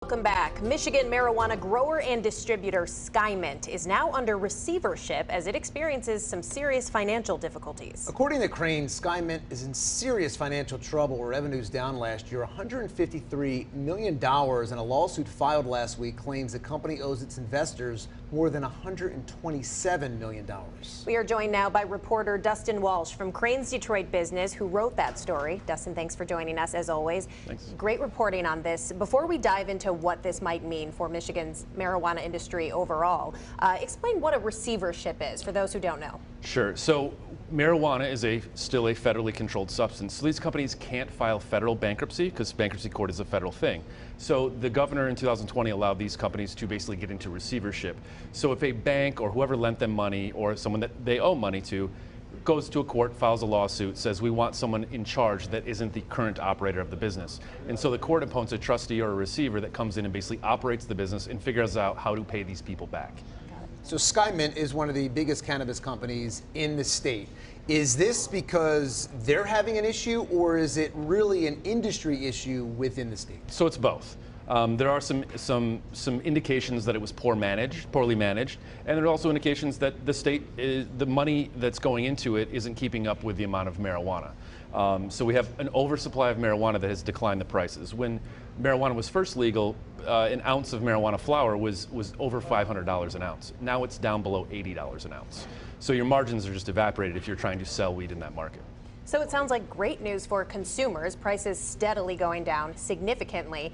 Welcome back. Michigan marijuana grower and distributor Skymint is now under receivership as it experiences some serious financial difficulties. According to Crain, Skymint is in serious financial trouble. Revenues down last year $153 million, and a lawsuit filed last week claims the company owes its investors more than $127 million. We are joined now by reporter Dustin Walsh from Crain's Detroit Business, who wrote that story. Dustin, thanks for joining us as always. Thanks. Great reporting on this. Before we dive into what this might mean for Michigan's marijuana industry overall, explain what a receivership is for those who don't know. Sure. So marijuana is still a federally controlled substance. So these companies can't file federal bankruptcy because bankruptcy court is a federal thing. So the governor in 2020 allowed these companies to basically get into receivership. So if a bank or whoever lent them money or someone that they owe money to goes to a court, files a lawsuit, says we want someone in charge that isn't the current operator of the business. And so the court appoints a trustee or a receiver that comes in and basically operates the business and figures out how to pay these people back. So Skymint is one of the biggest cannabis companies in the state. Is this because they're having an issue, or is it really an industry issue within the state? So it's both. There are some indications that it was poorly managed, and there are also indications that the money that's going into it isn't keeping up with the amount of marijuana. So we have an oversupply of marijuana that has declined the prices. When marijuana was first legal, an ounce of marijuana flower was over $500 an ounce. Now it's down below $80 an ounce. So your margins are just evaporated if you're trying to sell weed in that market. So it sounds like great news for consumers, prices steadily going down significantly.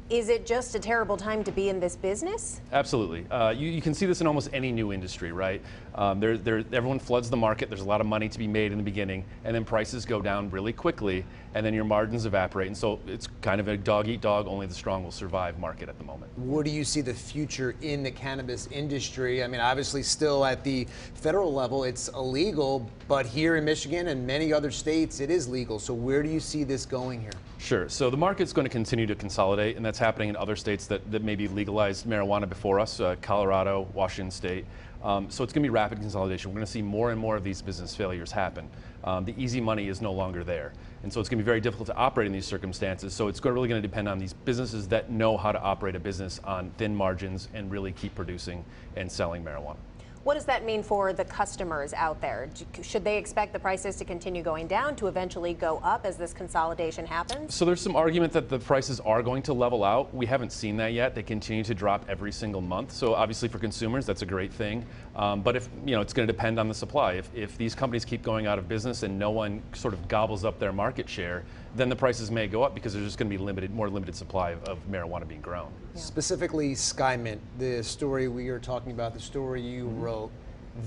Is it just a terrible time to be in this business? Absolutely. You can see this in almost any new industry, right? Everyone floods the market. There's a lot of money to be made in the beginning, and then prices go down really quickly, and then your margins evaporate. And so it's kind of a dog-eat-dog, only the strong will survive market at the moment. Where do you see the future in the cannabis industry? I mean, obviously still at the federal level, it's illegal, but here in Michigan and many other states, it is legal. So where do you see this going here? Sure. So the market's going to continue to consolidate, and that's happening in other states that maybe legalized marijuana before us, Colorado, Washington State. So it's going to be rapid consolidation. We're going to see more and more of these business failures happen. The easy money is no longer there. And so it's going to be very difficult to operate in these circumstances. So it's really going to depend on these businesses that know how to operate a business on thin margins and really keep producing and selling marijuana. What does that mean for the customers out there? Should they expect the prices to continue going down, to eventually go up as this consolidation happens? So there's some argument that the prices are going to level out. We haven't seen that yet. They continue to drop every single month. So obviously for consumers, that's a great thing. But it's going to depend on the supply. If these companies keep going out of business and no one sort of gobbles up their market share, then the prices may go up because there's just going to be more limited supply of marijuana being grown. Yeah. Specifically Skymint, the story we are talking about, the story you wrote,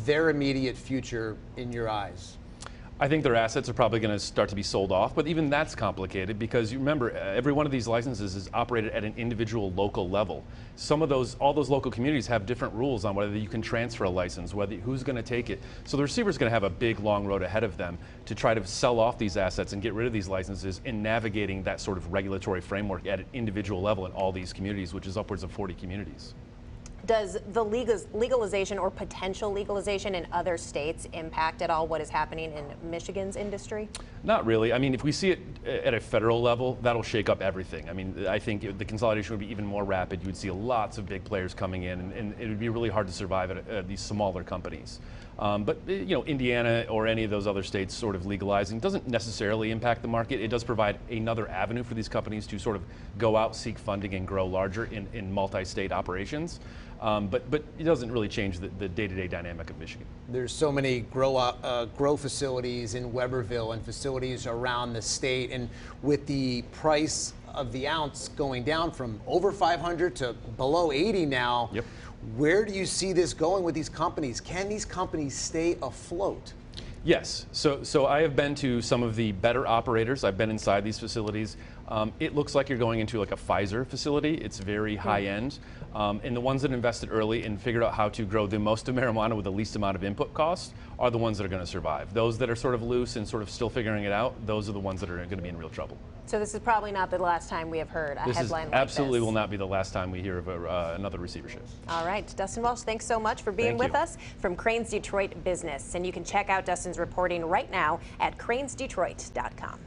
their immediate future in your eyes? I think their assets are probably going to start to be sold off, but even that's complicated because you remember every one of these licenses is operated at an individual local level. All those local communities have different rules on whether you can transfer a license, who's going to take it. So the receiver's going to have a big long road ahead of them to try to sell off these assets and get rid of these licenses in navigating that sort of regulatory framework at an individual level in all these communities, which is upwards of 40 communities. Does the legalization or potential legalization in other states impact at all what is happening in Michigan's industry? Not really. I mean, if we see it at a federal level, that'll shake up everything. I mean, I think the consolidation would be even more rapid. You would see lots of big players coming in, and it would be really hard to survive at these smaller companies. But Indiana or any of those other states sort of legalizing doesn't necessarily impact the market. It does provide another avenue for these companies to sort of go out, seek funding, and grow larger in multi-state operations. But it doesn't really change the day-to-day dynamic of Michigan. There's so many grow facilities in Weberville and facilities around the state, and with the price of the ounce going down from over 500 to below 80 now, yep. Where do you see this going with these companies? Can these companies stay afloat? Yes. So I have been to some of the better operators. I've been inside these facilities. It looks like you're going into like a Pfizer facility. It's very high end. And the ones that invested early and figured out how to grow the most of marijuana with the least amount of input costs are the ones that are going to survive. Those that are sort of loose and sort of still figuring it out, those are the ones that are going to be in real trouble. So this is probably not the last time we have heard a headline like this. Absolutely will not be the last time we hear of another receivership. All right. Dustin Walsh, thanks so much for being with us from Crain's Detroit Business. And you can check out Dustin's reporting right now at crainsdetroit.com.